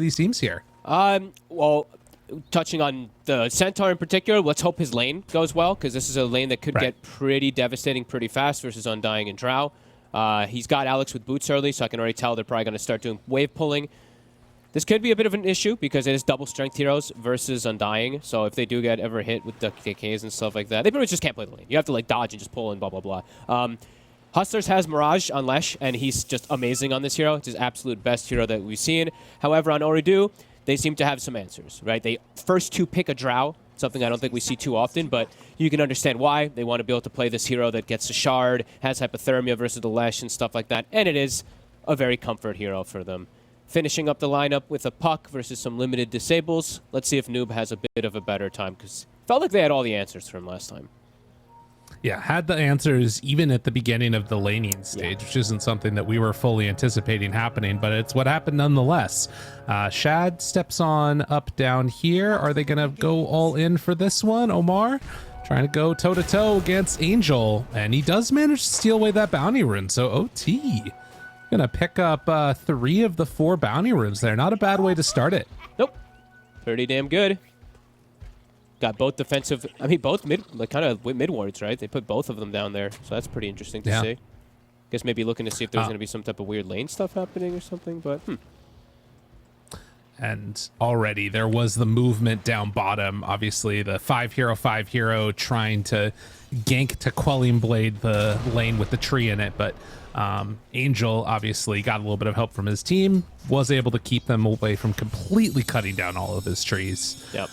of these teams here. Well, touching on the Centaur in particular, let's hope his lane goes well, because this is a lane that could get pretty devastating pretty fast versus Undying and Drow. He's got Alex with boots early, so I can already tell they're probably going to start doing wave pulling. This could be a bit of an issue because it is double strength heroes versus Undying. So if they do get ever hit with the KKs and stuff like that, they pretty much just can't play the lane. You have to like dodge and just pull and blah, blah, blah. Hustlers has Mirage on Lesh, and he's just amazing on this hero. It's his absolute best hero that we've seen. However, on Ooredoo, they seem to have some answers, right? They first to pick a Drow, something I don't think we see too often, but you can understand why. They want to be able to play this hero that gets a shard, has hypothermia versus the Lesh and stuff like that, and it is a very comfort hero for them. Finishing up the lineup with a Puck versus some limited disables. Let's see if Noob has a bit of a better time, because it felt like they had all the answers for him last time. Yeah, had the answers even at the beginning of the laning stage, which isn't something that we were fully anticipating happening, but it's what happened nonetheless. Shad steps on up down here. Are they going to go all in for this one? Omar trying to go toe-to-toe against Angel, and he does manage to steal away that bounty rune, so OT. Gonna pick up 3 of the 4 bounty runes there. Not a bad way to start it. Nope. Pretty damn good. Got both defensive, I mean, both mid, like kind of mid wards, right? They put both of them down there, so that's pretty interesting to see. Guess maybe looking to see if there's going to be some type of weird lane stuff happening or something, but And already there was the movement down bottom. Obviously, the 5 hero trying to gank to Quelling Blade the lane with the tree in it, but Angel obviously got a little bit of help from his team, was able to keep them away from completely cutting down all of his trees. Yep.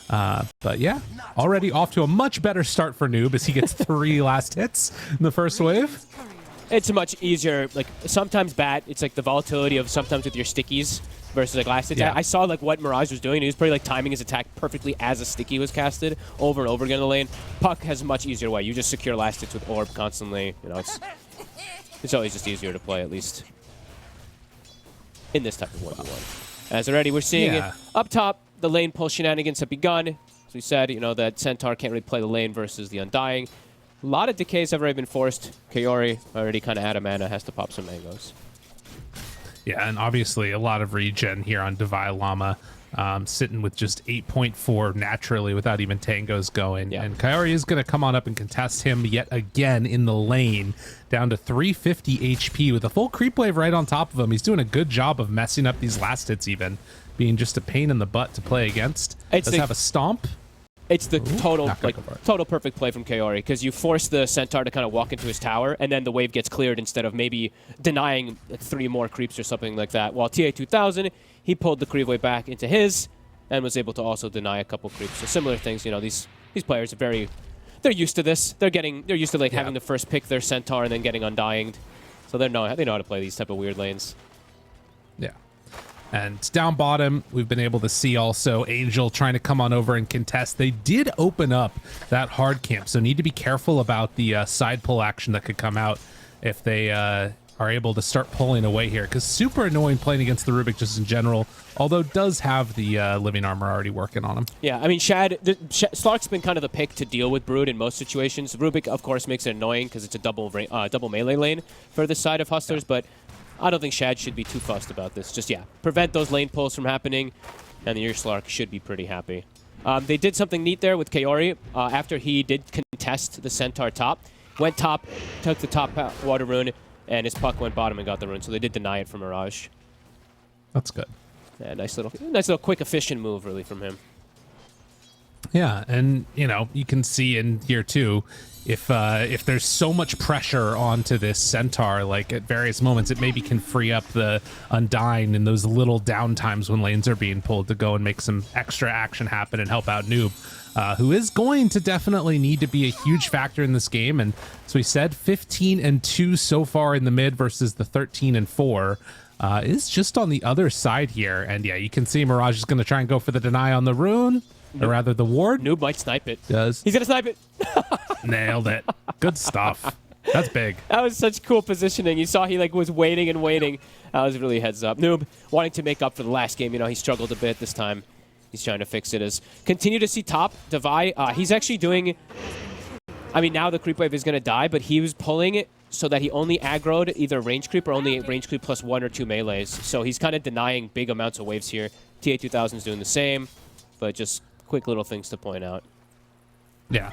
But yeah, already off to a much better start for Noob as he gets 3 last hits in the first wave. It's much easier, like sometimes bat, it's like the volatility of sometimes with your stickies versus like last attack. I saw like what Mirage was doing. He was pretty like timing his attack perfectly as a sticky was casted over and over again in the lane. Puck has a much easier way. You just secure last hits with orb constantly. You know, it's always just easier to play, at least in this type of 1v1. As already we're seeing it up top, the lane pull shenanigans have begun. As we said, you know, that Centaur can't really play the lane versus the Undying. A lot of decays have already been forced. Kaori already kind of out of mana, has to pop some mangoes. Yeah, and obviously a lot of regen here on Divine Llama, sitting with just 8.4 naturally without even tangos going. Yeah. And Kaori is going to come on up and contest him yet again in the lane, down to 350 HP with a full creep wave right on top of him. He's doing a good job of messing up these last hits even, being just a pain in the butt to play against. Does have a stomp. It's the total perfect play from Kaori, because you force the Centaur to kind of walk into his tower, and then the wave gets cleared instead of maybe denying like 3 more creeps or something like that. While TA2000, he pulled the creep wave back into his, and was able to also deny a couple creeps. So similar things, you know, these players are they're used to this. They're used to like having to first pick their Centaur and then getting Undying. So they know how to play these type of weird lanes. Yeah. And down bottom, we've been able to see also Angel trying to come on over and contest. They did open up that hard camp, so need to be careful about the side pull action that could come out if they are able to start pulling away here, because super annoying playing against the Rubik just in general, although does have the living armor already working on him. Yeah, I mean, Slark's been kind of the pick to deal with Brood in most situations. Rubik, of course, makes it annoying because it's a double melee lane for the side of Hustlers, but I don't think Shad should be too fussed about this. Just, prevent those lane pulls from happening, and your Slark should be pretty happy. They did something neat there with Kaori. After he did contest the Centaur top, went top, took the top water rune, and his Puck went bottom and got the rune, so they did deny it from Mirage. That's good. Yeah, nice little quick, efficient move, really, from him. Yeah, and, you know, you can see in here, too, if there's so much pressure onto this Centaur, like at various moments, it maybe can free up the Undying in those little downtimes when lanes are being pulled to go and make some extra action happen and help out Noob, who is going to definitely need to be a huge factor in this game. And as we said, 15-2 so far in the mid versus the 13-4. Is just on the other side here. And yeah, you can see Mirage is going to try and go for the deny on the rune. Or rather, the ward. Noob might snipe it. Does. He's going to snipe it. Nailed it. Good stuff. That's big. That was such cool positioning. You saw he was waiting and waiting. That was really heads up. Noob wanting to make up for the last game. You know, he struggled a bit this time. He's trying to fix it. Continue to see top. Devi, he's actually doing... I mean, now the creep wave is going to die, but he was pulling it so that he only aggroed either range creep or only range creep plus 1 or 2 melees. So he's kind of denying big amounts of waves here. TA2000 is doing the same, but just quick little things to point out. Yeah.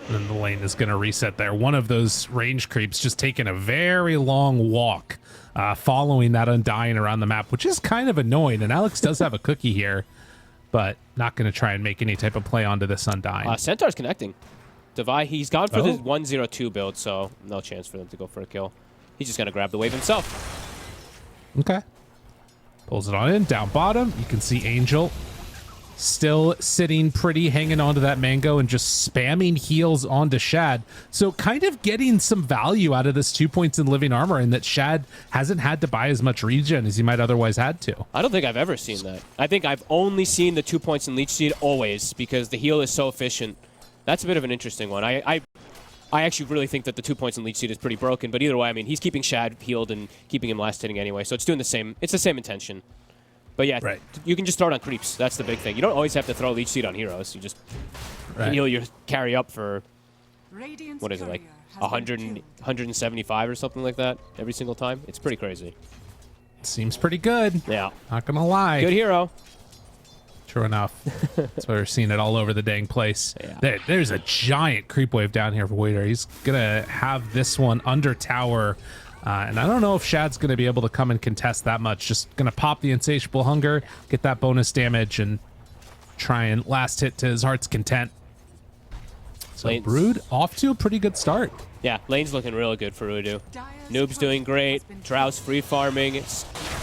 And then the lane is going to reset there. One of those range creeps just taking a very long walk, following that Undying around the map, which is kind of annoying. And Alex does have a cookie here, but not going to try and make any type of play onto this Undying. Centaur's connecting. Devi, he's gone for the 102 build, so no chance for them to go for a kill. He's just going to grab the wave himself. Okay. Pulls it on in, down bottom. You can see Angel still sitting pretty, hanging onto that mango and just spamming heals onto Shad. So kind of getting some value out of this 2 points in living armor, and that Shad hasn't had to buy as much regen as he might otherwise had to. I don't think I've ever seen that. I think I've only seen the 2 points in Leech Seed always, because the heal is so efficient. That's a bit of an interesting one. I actually really think that the 2 points in Leech Seed is pretty broken, but either way, I mean, he's keeping Shad healed and keeping him last hitting anyway, so it's doing the same. It's the same intention. But yeah, right. You can just throw it on creeps. That's the big thing. You don't always have to throw Leech Seed on heroes. You just heal your carry up for, what is it, like 175 or something like that every single time? It's pretty crazy. Seems pretty good. Yeah. Not gonna lie. Good hero. True enough. That's why we're seeing it all over the dang place. Yeah. There's a giant creep wave down here for Wader. He's gonna have this one under tower. And I don't know if Shad's going to be able to come and contest that much. Just going to pop the Insatiable Hunger, get that bonus damage, and try and last hit to his heart's content. So Brood off to a pretty good start. Yeah, lane's looking really good for Ooredoo. Noob's doing great. Drow's free farming.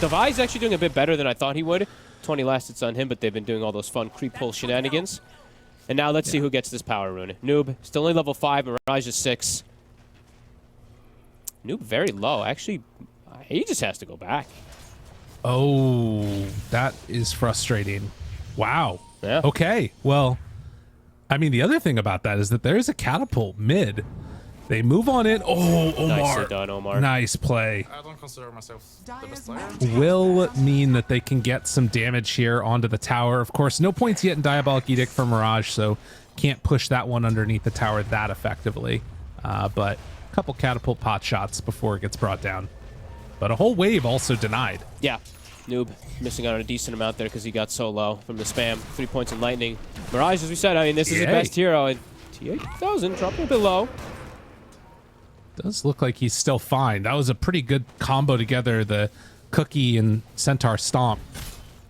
Devi's actually doing a bit better than I thought he would. 20 last hits on him, but they've been doing all those fun creep pull shenanigans. And now let's see who gets this power rune. Noob, still only level 5. Mirage is 6. Noob very low. Actually, he just has to go back. Oh, that is frustrating. Wow. Yeah. Okay. Well, I mean, the other thing about that is that there is a catapult mid. They move on in. Oh, Omar. Nicely done, Omar. Nice play. I don't consider myself the best player. Will mean that they can get some damage here onto the tower. Of course, no points yet in Diabolic Edict for Mirage, so can't push that one underneath the tower that effectively. But a couple catapult pot shots before it gets brought down. But a whole wave also denied. Yeah. Noob missing out on a decent amount there because he got so low from the spam. 3 points in lightning. Mirage, as we said, I mean, this is the best hero. And TA2000 dropping a bit low. Does look like he's still fine. That was a pretty good combo together, the Cookie and Centaur Stomp.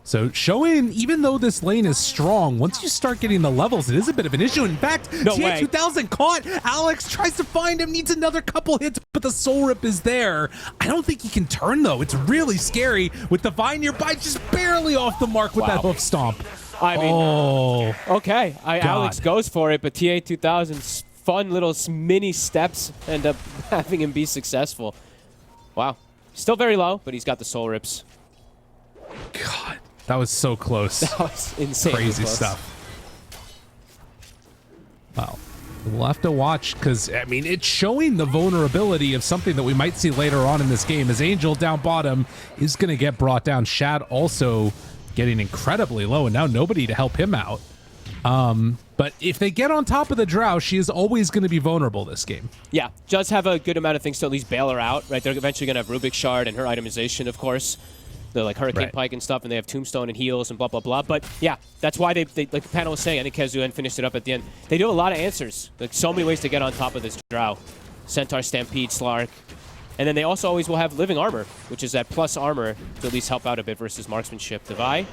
So showing, even though this lane is strong, once you start getting the levels, it is a bit of an issue. In fact, TA2000 caught. Alex tries to find him, needs another couple hits, but the Soul Rip is there. I don't think he can turn, though. It's really scary with the Vine nearby, just barely off the mark with that hoof stomp. I mean, okay. Alex goes for it, but TA2000's fun little mini steps end up having him be successful. Wow. Still very low, but he's got the Soul Rips. God. That was so close. That was insane. Crazy stuff. Well, we'll have to watch because, I mean, it's showing the vulnerability of something that we might see later on in this game as Angel down bottom is going to get brought down. Shad also getting incredibly low and now nobody to help him out. But if they get on top of the Drow, she is always going to be vulnerable this game. Yeah, does have a good amount of things to at least bail her out, right? They're eventually going to have Rubik's Shard and her itemization, of course. The like Hurricane Pike and stuff, and they have Tombstone and heals and blah, blah, blah. But yeah, that's why they like the panel was saying, I think Kezu finished it up at the end. They do a lot of answers. Like so many ways to get on top of this Drow. Centaur, Stampede, Slark. And then they also always will have Living Armor, which is that plus armor to at least help out a bit versus marksmanship. Devi.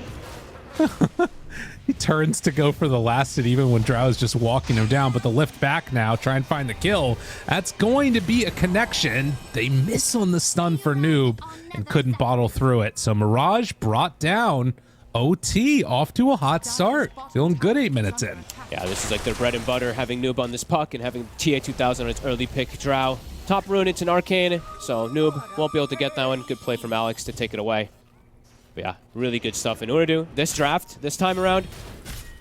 He turns to go for the last hit even when Drow is just walking him down, but the lift back now, try and find the kill. That's going to be a connection. They miss on the stun for Noob and couldn't bottle through it. So Mirage brought down. OT off to a hot start. Feeling good 8 minutes in. Yeah, this is like their bread and butter, having Noob on this puck and having TA2000 on its early pick Drow. Top rune, it's an Arcane, so Noob won't be able to get that one. Good play from Alex to take it away. But yeah, really good stuff in Ooredoo. This draft, this time around,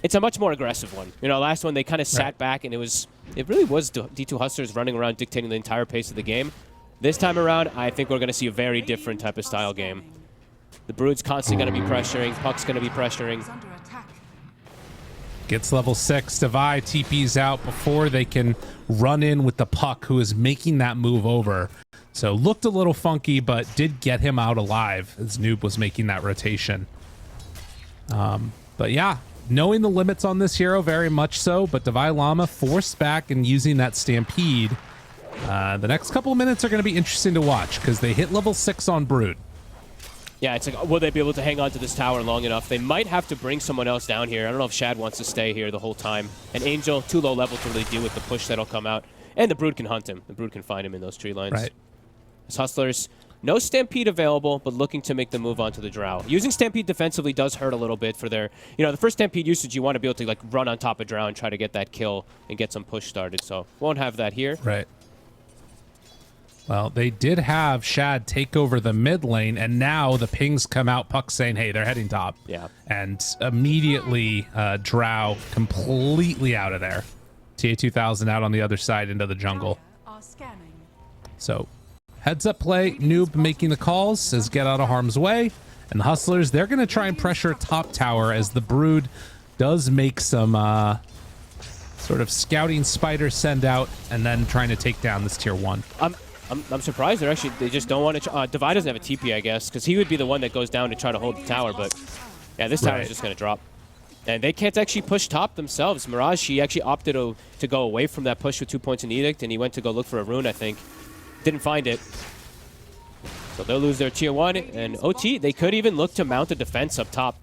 it's a much more aggressive one. You know, last one they kind of sat back and it really was D2 Hustlers running around dictating the entire pace of the game. This time around, I think we're going to see a very different type of style game. The Brood's constantly going to be pressuring, Puck's going to be pressuring. Gets level 6, Devi TP's out before they can run in with the Puck, who is making that move over. So looked a little funky, but did get him out alive as Noob was making that rotation. But yeah, knowing the limits on this hero, very much so, but Divine Llama forced back and using that Stampede. The next couple of minutes are going to be interesting to watch because they hit level 6 on Brood. Yeah, it's like, will they be able to hang on to this tower long enough? They might have to bring someone else down here. I don't know if Shad wants to stay here the whole time. And Angel, too low level to really deal with the push that'll come out. And the Brood can hunt him. The Brood can find him in those tree lines. Right. As Hustlers, no Stampede available, but looking to make the move onto the Drow. Using Stampede defensively does hurt a little bit for their... You know, the first Stampede usage, you want to be able to like run on top of Drow and try to get that kill and get some push started. So, won't have that here. Right. Well, they did have Shad take over the mid lane, and now the pings come out, Puck saying, hey, they're heading top. Yeah. And immediately, Drow completely out of there. TA2000 out on the other side into the jungle. So, heads up play, Noob making the calls, says get out of harm's way. And the Hustlers, they're going to try and pressure top tower as the Brood does make some sort of scouting spider send out and then trying to take down this tier 1. I'm surprised they just don't want to. Divide doesn't have a TP, I guess, because he would be the one that goes down to try to hold the tower. But yeah, this tower is just going to drop, and they can't actually push top themselves. Mirage, he actually opted to go away from that push with 2 points in Edict, and he went to go look for a rune. I think didn't find it, so they'll lose their tier 1. And OT, they could even look to mount a defense up top.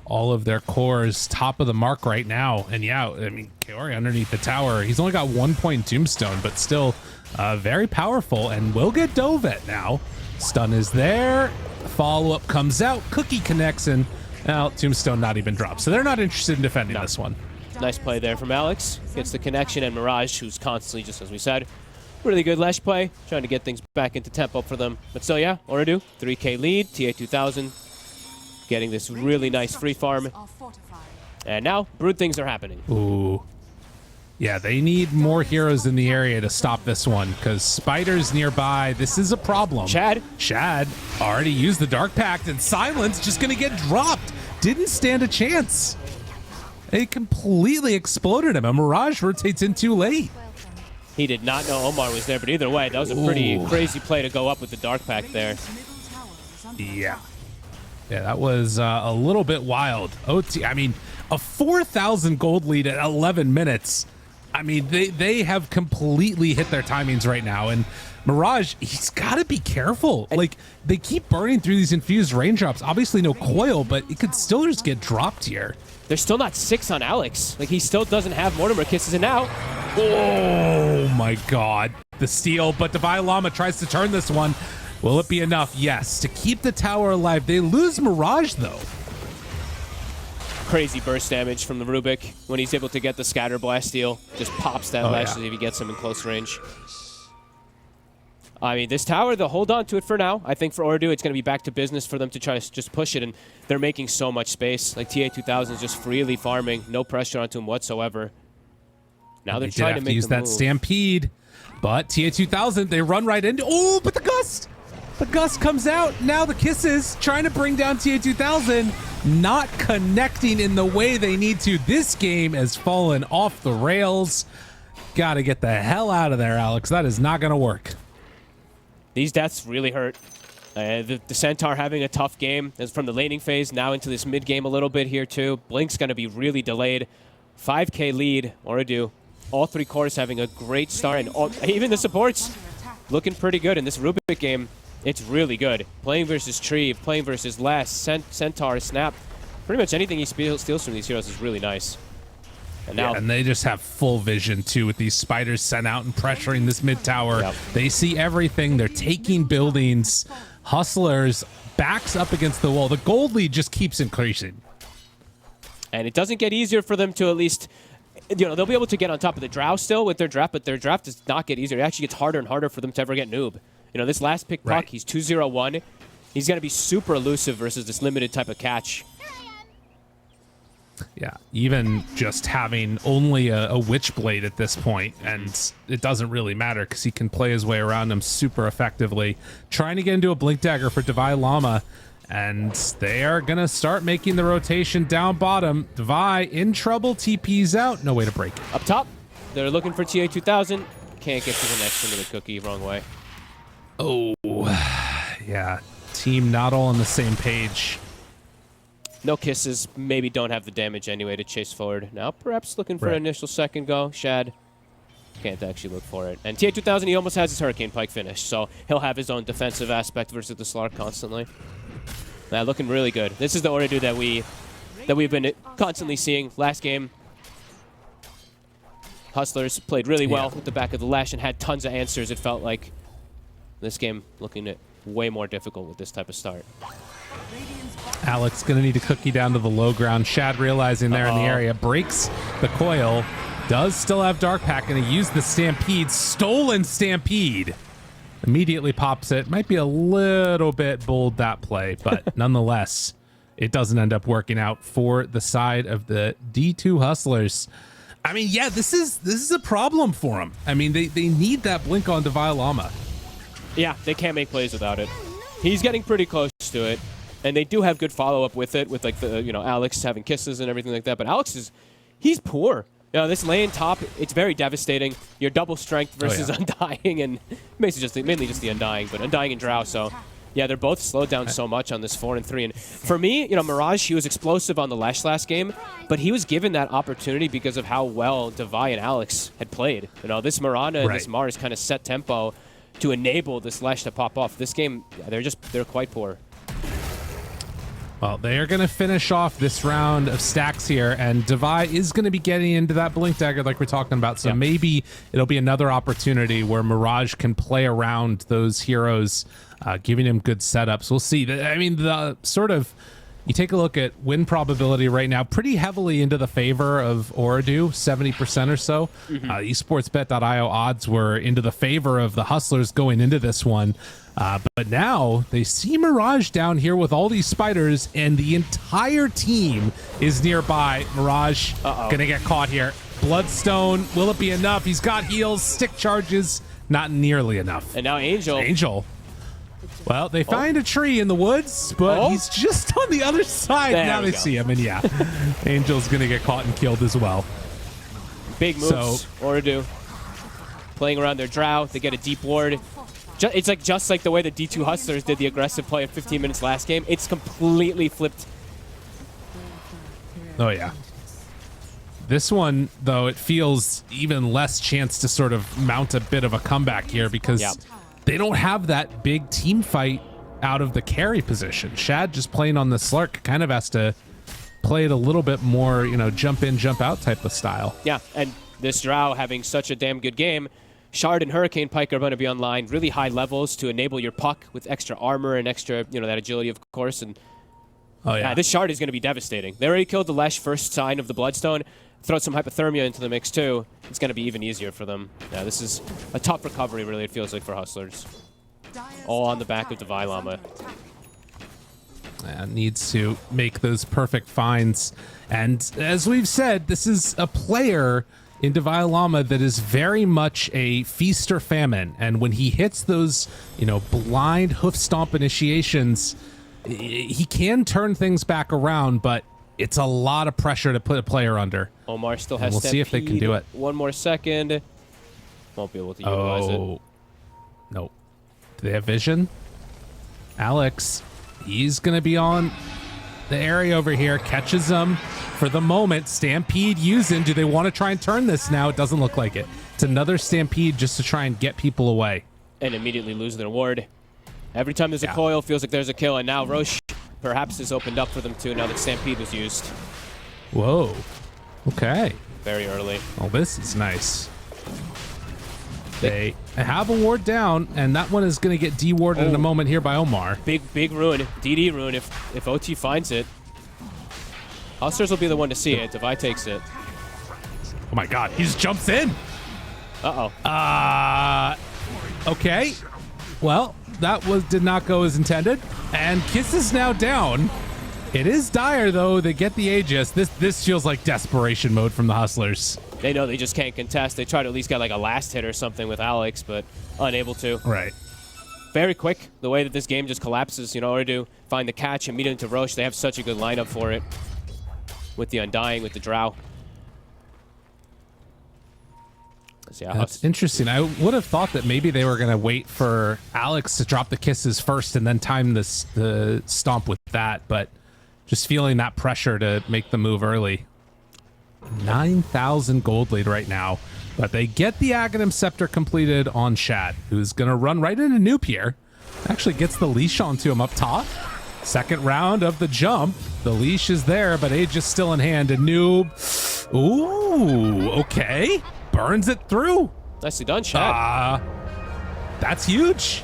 All of their cores top of the mark right now. And yeah, I mean, Kaori underneath the tower, he's only got 1 point Tombstone, but still very powerful and will get Dovet now. Stun is there. Follow-up comes out. Cookie connects and now Tombstone not even dropped. So they're not interested in defending this one. Nice play there from Alex. Gets the connection, and Mirage, who's constantly, just as we said, really good Lesh play, trying to get things back into tempo for them. But still, yeah, Ooredoo, 3K lead, TA2000. Getting this really nice free farm. And now, Brood things are happening. Ooh. Yeah, they need more heroes in the area to stop this one, because Spiders nearby, this is a problem. Shad already used the Dark Pact, and Silence just going to get dropped. Didn't stand a chance. It completely exploded him. A Mirage rotates in too late. He did not know Omar was there, but either way, that was a pretty crazy play to go up with the Dark Pact there. Yeah. Yeah, that was a little bit wild. OT, I mean, a 4,000 gold lead at 11 minutes. I mean, they have completely hit their timings right now. And Mirage, he's got to be careful. Like, they keep burning through these infused raindrops. Obviously no coil, but it could still just get dropped here. They're still not 6 on Alex. Like, he still doesn't have Mortimer Kisses, and now... Oh, my God. The steal, but Divine Llama tries to turn this one. Will it be enough? Yes. To keep the tower alive. They lose Mirage, though. Crazy burst damage from the Rubik when he's able to get the Scatter Blast steal. Just pops that Lash if he gets him in close range. I mean, this tower, they'll hold on to it for now. I think for Ooredoo, it's going to be back to business for them to try to just push it, and they're making so much space. Like, TA2000 is just freely farming. No pressure onto him whatsoever. Now they're trying to make use that move. Stampede, but TA2000, they run right into... Oh, but the Gust! The Gust comes out. Now the Kisses trying to bring down TA2000. Not connecting in the way they need to. This game has fallen off the rails. Got to get the hell out of there, Alex. That is not going to work. These deaths really hurt. The Centaur having a tough game. As from the laning phase now into this mid game a little bit here too. Blink's going to be really delayed. 5K lead, Ooredoo. All 3 cores having a great start, and even the supports looking pretty good in this Rubik game. It's really good. Playing versus Tree, playing versus Les, Centaur, Snap. Pretty much anything he steals from these heroes is really nice. And now, and they just have full vision too with these spiders sent out and pressuring this mid tower. Yep. They see everything. They're taking buildings. Hustlers backs up against the wall. The gold lead just keeps increasing. And it doesn't get easier for them to at least, you know, they'll be able to get on top of the Drow still with their draft, but their draft does not get easier. It actually gets harder and harder for them to ever get Noob. You know, this last pick Puck, he's 2-0-1. He's going to be super elusive versus this limited type of catch. Yeah, even just having only a Witchblade at this point, and it doesn't really matter because he can play his way around them super effectively. Trying to get into a Blink Dagger for Divine Llama, and they are going to start making the rotation down bottom. Devi in trouble, TP's out, no way to break it. Up top, they're looking for TA2000. Can't get to the next into the cookie, wrong way. Oh, yeah. team not all on the same page. No kisses, maybe don't have the damage anyway to chase forward. Now perhaps looking for Right. an initial second go. Shad can't actually look for it. And TA2000, he almost has his Hurricane Pike finish, so he'll have his own defensive aspect versus the Slark constantly. Now looking really good. This is the Ooredoo that we've been constantly seeing. Last game, Hustlers played really well with the back of the Lash and had tons of answers, it felt like. This game looking at way more difficult with this type of start. Alex going to need to cookie down to the low ground. Shad realizing they're in the area, breaks the coil, does still have Dark Pack, and he used the Stampede, stolen Stampede. Immediately pops it. Might be a little bit bold, that play, but nonetheless, it doesn't end up working out for the side of the D2 Hustlers. I mean, yeah, this is a problem for them. I mean, they need that blink on Divine Llama. Yeah, they can't make plays without it. He's getting pretty close to it, and they do have good follow-up with it, with like the, Alex having kisses and everything like that, but Alex he's poor. This lane top, it's very devastating. Your double strength versus Undying, and mainly just the Undying, but Undying and Drow, so yeah, they're both slowed down so much on this 4 and 3. And for me, Mirage, he was explosive on the Lash last game, but he was given that opportunity because of how well Devi and Alex had played. This Miranda and this Mars kind of set tempo to enable this Lash to pop off. This game, they're quite poor. Well, they are going to finish off this round of stacks here, and Devi is going to be getting into that Blink Dagger like we're talking about, so maybe it'll be another opportunity where Mirage can play around those heroes, giving him good setups. We'll see. I mean, the sort of, you take a look at win probability right now, pretty heavily into the favor of Ooredoo, 70% or so. Esportsbet.io odds were into the favor of the Hustlers going into this one. But now they see Mirage down here with all these spiders, and the entire team is nearby. Mirage gonna get caught here. Bloodstone, will it be enough? He's got heals, stick charges, not nearly enough. And now Angel. Well, they find a tree in the woods, but he's just on the other side. Now they see him, and Angel's gonna get caught and killed as well. Big moves, Ooredoo. Playing around their Drow, they get a deep ward. It's just like the way the D2 Hustlers did the aggressive play at 15 minutes last game. It's completely flipped. Oh, yeah. This one, though, it feels even less chance to sort of mount a bit of a comeback here because they don't have that big team fight out of the carry position. Shad just playing on the Slark kind of has to play it a little bit more, jump in, jump out type of style. Yeah, and this Drow having such a damn good game, Shard and Hurricane Pike are going to be online, really high levels to enable your puck with extra armor and extra, that agility, of course. And this Shard is going to be devastating. They already killed the Lash first sign of the Bloodstone. Throw some hypothermia into the mix, too. It's going to be even easier for them. Yeah, this is a tough recovery, really, it feels like, for Hustlers. All on the back of Divine Llama. Needs to make those perfect finds. And as we've said, this is a player in Divine Llama that is very much a feast or famine, and when he hits those blind hoof stomp initiations, he can turn things back around, but it's a lot of pressure to put a player under. Omar still has We'll see if they can do it. One more second. Won't be able to utilize it. Nope. Do they have vision? Alex, he's gonna be on the area over here, catches them for the moment. Stampede using. Do they want to try and turn this now? It doesn't look like it. It's another Stampede just to try and get people away. And immediately lose their ward. Every time there's a coil, feels like there's a kill, and now Roche perhaps has opened up for them too now that Stampede was used. Whoa. Okay. Very early. Oh, this is nice. They have a ward down, and that one is going to get de-warded in a moment here by Omar. Big ruin. DD ruin if OT finds it. Hustlers will be the one to see it if I takes it. Oh my god, he just jumps in. Uh-oh. Okay. Well, that did not go as intended. And Kiss is now down. It is dire, though. They get the Aegis. This feels like desperation mode from the Hustlers. They know they just can't contest. They try to at least get like a last hit or something with Alex, but unable to. Right. Very quick, the way that this game just collapses, Ooredoo find the catch and meet into Roche. They have such a good lineup for it. With the Undying, with the Drow. So, yeah, That's interesting. I would have thought that maybe they were going to wait for Alex to drop the kisses first and then time the stomp with that, but just feeling that pressure to make the move early. 9,000 gold lead right now, but they get the Aghanim Scepter completed on Shad, who's going to run right into Noob here. Actually gets the leash onto him up top. Second round of the jump. The leash is there, but Age is still in hand, and Noob, ooh, okay. Burns it through. Nicely done, Shad. That's huge.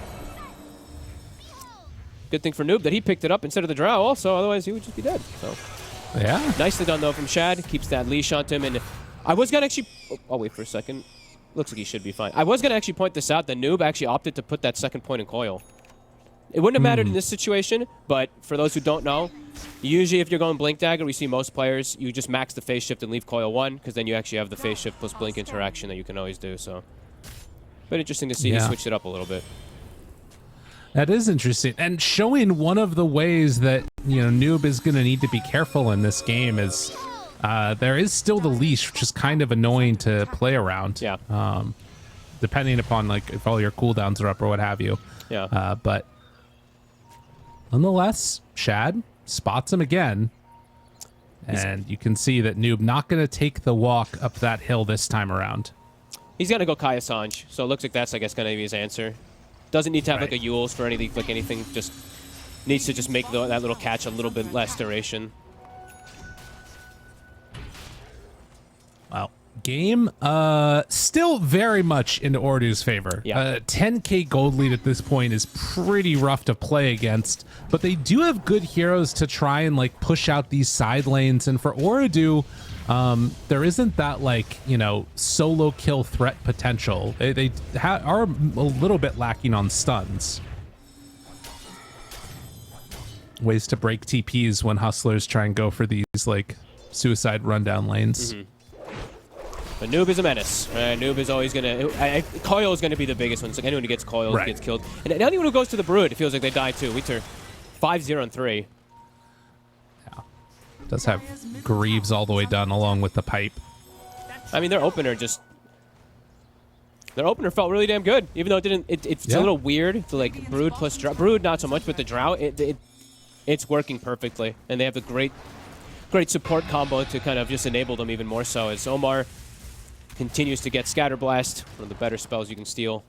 Good thing for Noob that he picked it up instead of the Drow also, otherwise he would just be dead. So Yeah. nicely done though from Shad. Keeps that leash onto him, and I was gonna actually I'll wait for a second. Looks like he should be fine. I was gonna actually point this out. The Noob actually opted to put that second point in coil. It wouldn't have mattered in this situation, but for those who don't know, usually if you're going Blink Dagger, we see most players, you just max the phase shift and leave coil 1, because then you actually have the phase shift plus blink interaction that you can always do. So, but interesting to see he switched it up a little bit. That is interesting, and showing one of the ways that Noob is going to need to be careful in this game is there is still the leash, which is kind of annoying to play around. Yeah. Depending upon like if all your cooldowns are up or what have you. Yeah. But nonetheless, Shad spots him again, and you can see that Noob not going to take the walk up that hill this time around. He's going to go Kai Assange, so it looks like that's, I guess, going to be his answer. Doesn't need to have like a Yules for anything, just needs to just make that little catch a little bit less duration. Wow. Game still very much into Ooredoo's favor. Yeah. 10k gold lead at this point is pretty rough to play against, but they do have good heroes to try and like push out these side lanes, and for Ooredoo, there isn't that like solo kill threat potential. They are a little bit lacking on stuns. Ways to break TPs when hustlers try and go for these like suicide rundown lanes. But Noob is a menace. Noob is always going to... Coil is going to be the biggest one. It's like anyone who gets Coil gets killed. And anyone who goes to the Brood, it feels like they die too. We turn 5-0 and 3. Yeah. Does have Greaves all the way done along with the pipe. I mean, their opener felt really damn good. Even though it didn't... It's a little weird. The like Brood plus Drow. Brood, not so much, but the Drow, it's working perfectly. And they have a great support combo to kind of just enable them even more so, as Omar continues to get Scatter Blast, one of the better spells you can steal.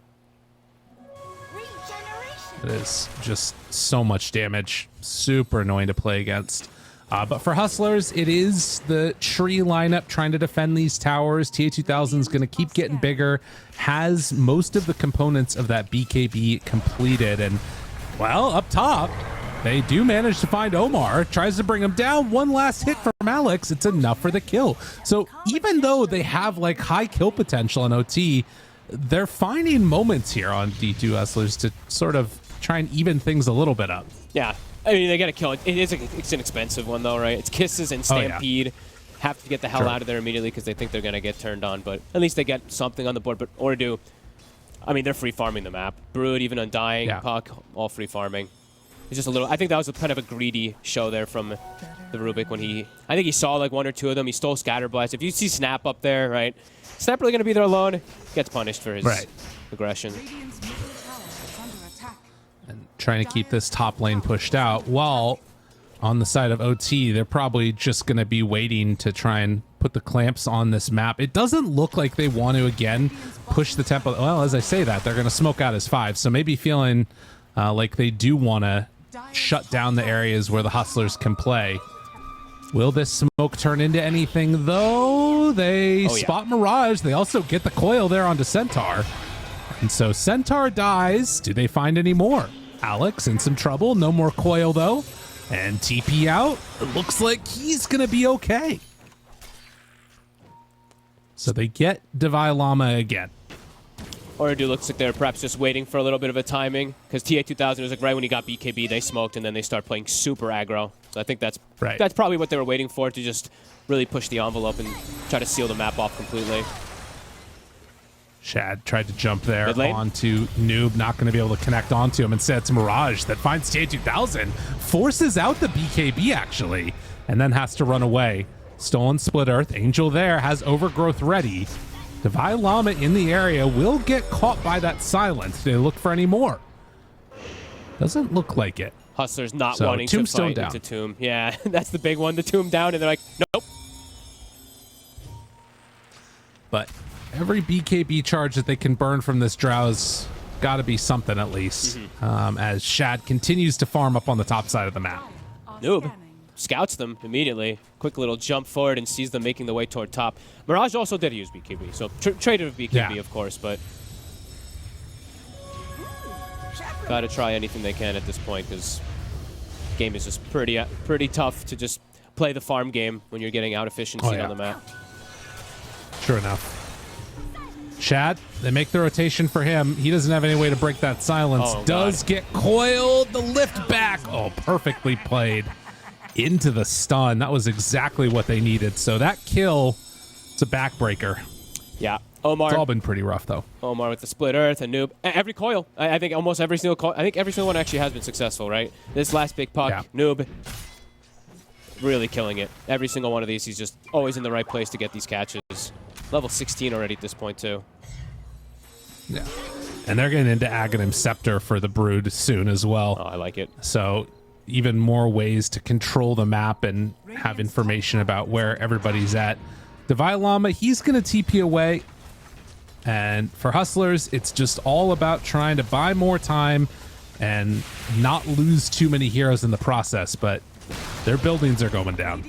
It is just so much damage. Super annoying to play against. But for Hustlers, it is the tree lineup trying to defend these towers. TA2000 is going to keep getting bigger, has most of the components of that BKB completed. And, well, up top, they do manage to find Omar, tries to bring him down. One last hit from Alex. It's enough for the kill. So even though they have like high kill potential in OT, they're finding moments here on D2 Hustlers to sort of try and even things a little bit up. Yeah. I mean, they got to kill it. It's an expensive one, though, right? It's Kisses and Stampede. Have to get the hell out of there immediately because they think they're going to get turned on. But at least they get something on the board. But Ooredoo, I mean, they're free farming the map. Brood, even Undying, Puck, all free farming. It's just a little... I think that was kind of a greedy show there from the Rubik when he... I think he saw like one or two of them. He stole Scatter Blast. If you see Snap up there, right? Snap really going to be there alone. Gets punished for his aggression. And trying to keep this top lane pushed out, while on the side of OT, they're probably just going to be waiting to try and put the clamps on this map. It doesn't look like they want to, again, push the tempo. Well, as I say that, they're going to smoke out his 5. So maybe feeling like they do want to shut down the areas where the Hustlers can play. Will this smoke turn into anything, though? They spot Mirage. They also get the coil there onto Centaur. And so Centaur dies. Do they find any more? Alex in some trouble. No more coil, though. And TP out. It looks like he's going to be okay. So they get Devi Lama again. Ooredoo looks like they're perhaps just waiting for a little bit of a timing, because TA2000 was like right when he got BKB, they smoked, and then they start playing super aggro. So I think that's probably what they were waiting for, to just really push the envelope and try to seal the map off completely. Shad tried to jump there onto Noob, not going to be able to connect onto him. Instead, it's Mirage that finds TA2000, forces out the BKB actually, and then has to run away. Stolen Split Earth, Angel there, has Overgrowth ready. Divine Llama in the area will get caught by that silence. They look for any more. Doesn't look like it. Hustler's not So, wanting to Tombstone fight down. into Tomb. Yeah, that's the big one. The Tomb down, and they're like, nope. But every BKB charge that they can burn from this Drow's got to be something at least. As Shad continues to farm up on the top side of the map. Noob scouts them immediately. Quick little jump forward and sees them making the way toward top. Mirage also did use BKB, so traded with BKB, Yeah. of course, but gotta try anything they can at this point because game is just pretty tough to just play the farm game when you're getting out efficiency on the map. Sure enough. Shad, they make the rotation for him. He doesn't have any way to break that silence. Oh, Does God. get coiled. The lift back. Oh, perfectly played. Into the stun. That was exactly what they needed. So that kill, it's a backbreaker. Yeah, Omar. It's all been pretty rough, though. Omar with the split earth and Noob. Every coil. I think almost every single coil. I think every single one actually has been successful, right? This last big puck, Yeah. Noob really killing it. Every single one of these, he's just always in the right place to get these catches. Level 16 already at this point, too. Yeah. And they're getting into Aghanim Scepter for the Brood soon as well. Oh, I like it. So even more ways to control the map and have information about where everybody's at. Divine Llama, he's going to TP away. And for Hustlers, it's just all about trying to buy more time and not lose too many heroes in the process. But their buildings are going down.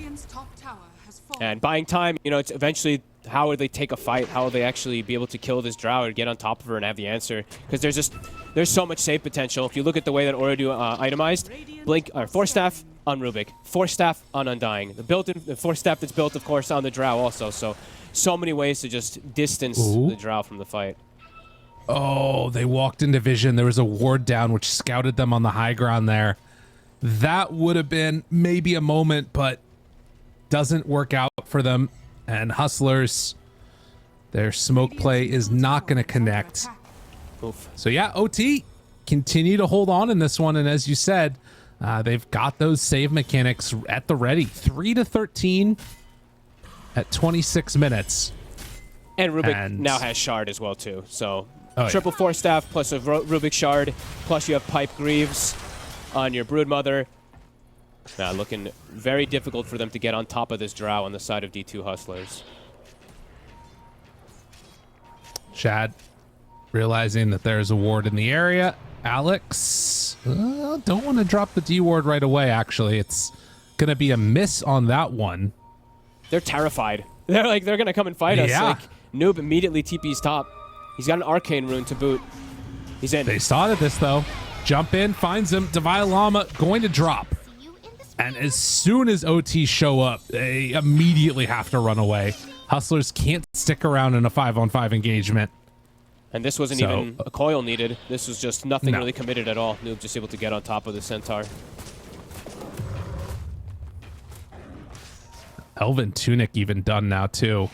And buying time, you know, it's eventually how would they take a fight? How will they actually be able to kill this Drow or get on top of her and have the answer? Because there's so much save potential. If you look at the way that Ooredoo itemized, Blink or Force Staff on Rubik, Force Staff on Undying, the Force Staff that's built, of course, on the Drow also. So many ways to just distance the Drow from the fight. Oh, they walked into vision. There was a ward down which scouted them on the high ground there. That would have been maybe a moment, but doesn't work out for them. And Hustlers, their smoke play is not going to connect. Oof. So yeah, OT continue to hold on in this one. And as you said, they've got those save mechanics at the ready. 3-13 at 26 minutes. And Rubik now has Shard as well, too. So triple yeah. Force Staff plus a Rubik Shard, plus you have Pipe Greaves on your Broodmother. Looking very difficult for them to get on top of this Drow on the side of D2 Hustlers. Shad realizing that there's a ward in the area. Alex, don't want to drop the D ward right away, actually. It's going to be a miss on that one. They're terrified. They're going to come and fight us. Yeah. Like, Noob immediately TP's top. He's got an Arcane Rune to boot. He's in. They started this, though. Jump in, finds him. Divine Llama going to drop. And as soon as OT show up, they immediately have to run away. Hustlers can't stick around in a 5-on-5 engagement. And this wasn't even a coil needed. This was just nothing really committed at all. Noob just able to get on top of the Centaur. Elven Tunic even done now, too.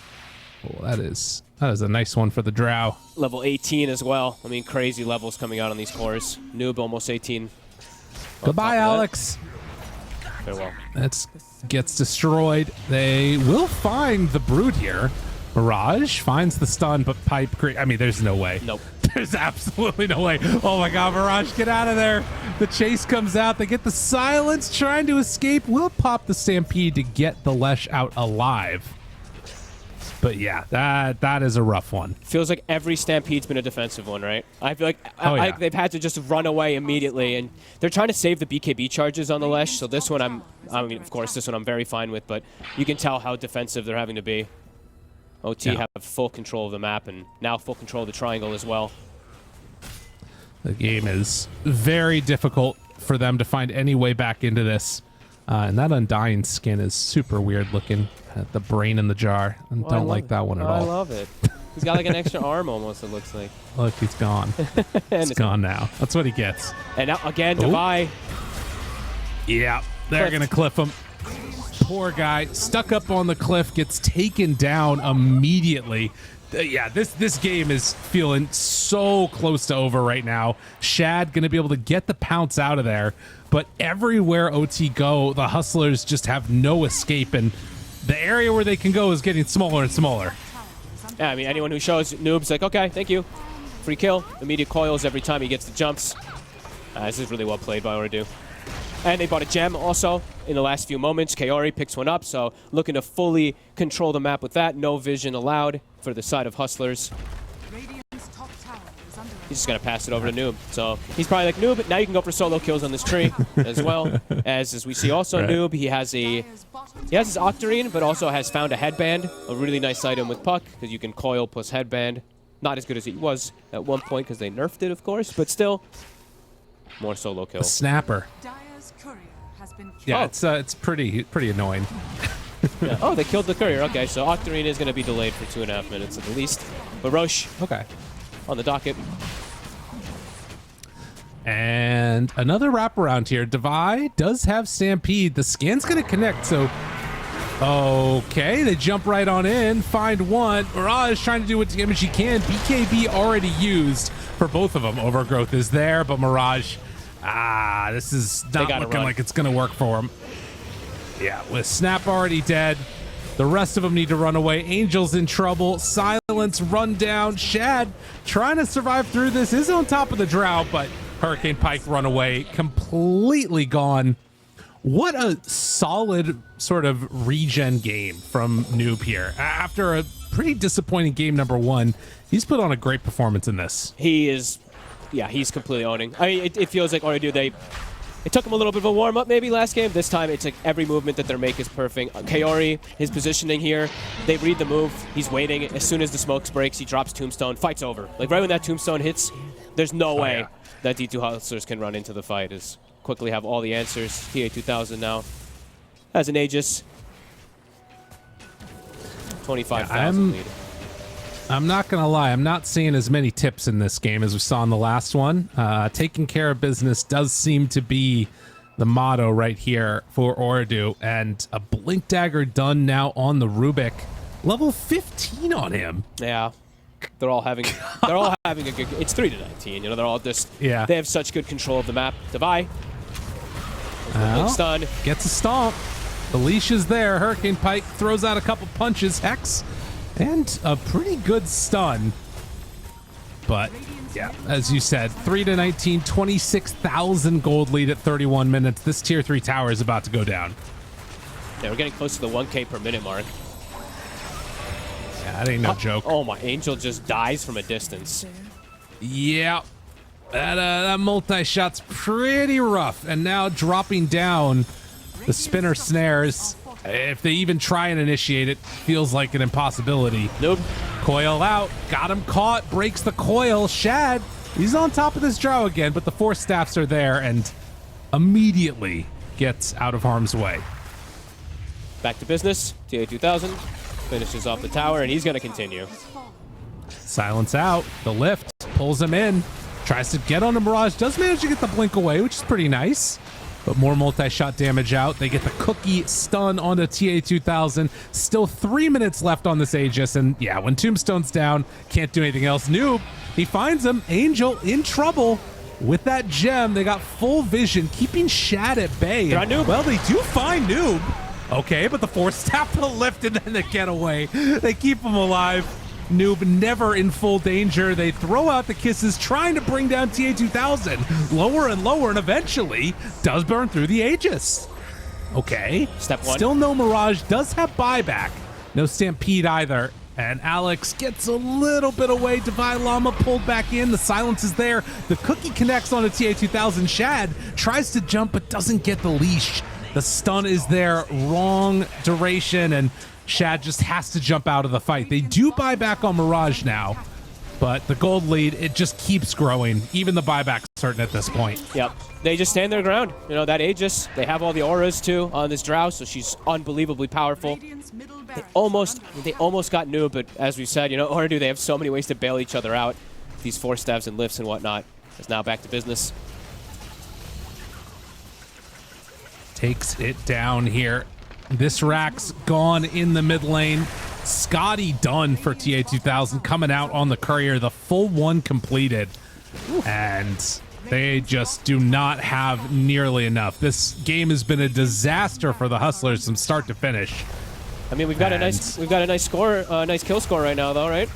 Oh, that is a nice one for the Drow. Level 18 as well. I mean, crazy levels coming out on these cores. Noob almost 18. Goodbye, Alex. Farewell. That gets destroyed. They will find the Brood here. Mirage finds the stun, but Pipe... I mean, there's no way. Nope. There's absolutely no way. Oh my god, Mirage, get out of there. The chase comes out. They get the silence trying to escape. Will pop the Stampede to get the Lesh out alive. But yeah, that is a rough one. Feels like every Stampede's been a defensive one, right? I feel like they've had to just run away immediately, and they're trying to save the BKB charges on the Lesh. So this one, I mean, of course, this one I'm very fine with, but you can tell how defensive they're having to be. OT have full control of the map, and now full control of the triangle as well. The game is very difficult for them to find any way back into this. And that Undying skin is super weird looking. The brain in the jar. I don't like that one at all. I love it. He's got like an extra arm almost, it looks like. Look, he's gone. It's gone now. That's what he gets. And now, again, Devi. Yeah, they're going to cliff him. Poor guy, stuck up on the cliff, gets taken down immediately. Yeah, this game is feeling so close to over right now. Shad going to be able to get the pounce out of there, but everywhere OT go, the Hustlers just have no escape, and the area where they can go is getting smaller and smaller. Yeah, I mean, anyone who shows Noob's like, okay, thank you. Free kill. Immediate coils every time he gets the jumps. This is really well played by Ooredoo. And they bought a gem also in the last few moments. Kaori picks one up, so looking to fully control the map with that. No vision allowed for the side of Hustlers. He's just going to pass it over to Noob. So he's probably like, Noob, now you can go for solo kills on this tree as well. As we see also Noob, he has his Octarine, but also has found a headband. A really nice item with Puck, because you can coil plus headband. Not as good as it was at one point, because they nerfed it, of course, but still. More solo kills. A snapper. Yeah, it's pretty annoying. Yeah. Oh, they killed the courier. Okay, so Octarine is going to be delayed for 2.5 minutes at the least. But Roche, okay, on the docket. And another wraparound here. Devi does have Stampede. The scan's going to connect, so... Okay, they jump right on in, find one. Mirage trying to do what damage she can. BKB already used for both of them. Overgrowth is there, but Mirage, this is not looking like it's going to work for him. Yeah, with Snap already dead, the rest of them need to run away. Angel's in trouble. Silence, run down. Shad trying to survive through this, is on top of the drought, but Hurricane Pike run away, completely gone. What a solid sort of regen game from Noob here. After a pretty disappointing game number 1, he's put on a great performance in this. He is, yeah, he's completely owning. I mean, it feels like Ooredoo, it took him a little bit of a warm-up maybe last game. This time, it's like every movement that they make is perfect. Kaori, his positioning here, they read the move. He's waiting. As soon as the smokes breaks, he drops Tombstone. Fight's over. Like, right when that Tombstone hits, there's no way that D2 Hustlers can run into the fight. Quickly have all the answers. TA2000 now has an Aegis. 25,000 lead. I'm not going to lie. I'm not seeing as many tips in this game as we saw in the last one. Taking care of business does seem to be the motto right here for Ooredoo. And a Blink Dagger done now on the Rubik. Level 15 on him. Yeah. They're all having a good, it's 3-19, you know, they're all just, they have such good control of the map. Devi. Stun. Gets a stomp. The leash is there. Hurricane Pike throws out a couple punches. Hex. And a pretty good stun. But, yeah, as you said, 3-19, 26,000 gold lead at 31 minutes. This tier 3 tower is about to go down. Yeah, we're getting close to the 1K per minute mark. Yeah, that ain't no joke. Oh, my Angel just dies from a distance. Yeah. That multi-shot's pretty rough. And now dropping down the spinner snares. If they even try and initiate it, feels like an impossibility. Nope. Coil out. Got him caught. Breaks the coil. Shad, he's on top of this drow again, but the 4 staffs are there and immediately gets out of harm's way. Back to business. TA2000 finishes off the tower, and he's going to continue. Silence out. The lift pulls him in. Tries to get on the Mirage. Does manage to get the blink away, which is pretty nice. But more multi-shot damage out. They get the cookie stun onto TA2000. Still 3 minutes left on this Aegis. And yeah, when Tombstone's down, can't do anything else. Noob, he finds him. Angel in trouble with that gem. They got full vision, keeping Shad at bay. They're on Noob. Well, they do find Noob. Okay, but the 4 staff the lift and then the getaway. They keep him alive. Noob never in full danger. They throw out the kisses, trying to bring down TA2000. Lower and lower, and eventually does burn through the Aegis. Okay. Step 1. Still no Mirage. Does have buyback. No Stampede either. And Alex gets a little bit away. Devi Llama pulled back in. The silence is there. The cookie connects on a TA2000. Shad tries to jump, but doesn't get the leash. The stun is there. Wrong duration, and Shad just has to jump out of the fight. They do buy back on Mirage now, but the gold lead, it just keeps growing. Even the buyback's certain at this point. Yep. They just stand their ground. You know, that Aegis, they have all the auras too on this drow, so she's unbelievably powerful. They almost got Noob, but as we said, you know, Ooredoo, they have so many ways to bail each other out. These 4 stabs and lifts and whatnot. It's now back to business. Takes it down here. This rack's gone in the mid lane. Scotty done for TA2000, coming out on the courier. The full 1 completed. And they just do not have nearly enough. This game has been a disaster for the Hustlers from start to finish. I mean, we've got a nice score, nice kill score right now, though, right?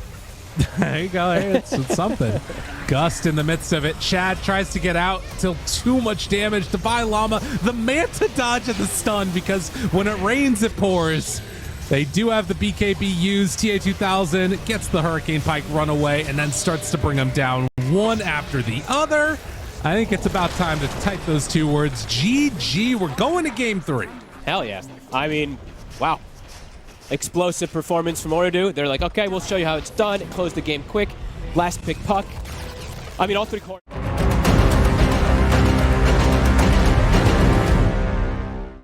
There you go. Hey, it's something. Gust in the midst of it. Chad tries to get out till too much damage to buy Llama. The Manta dodge and the stun, because when it rains, it pours. They do have the BKB used. TA2000 gets the Hurricane Pike runaway and then starts to bring them down one after the other. I think it's about time to type those two words. GG. We're going to game 3. Hell yeah. I mean, wow. Explosive performance from Ooredoo. They're like, okay, we'll show you how it's done. Close the game quick. Last pick puck. I mean, all 3 corners.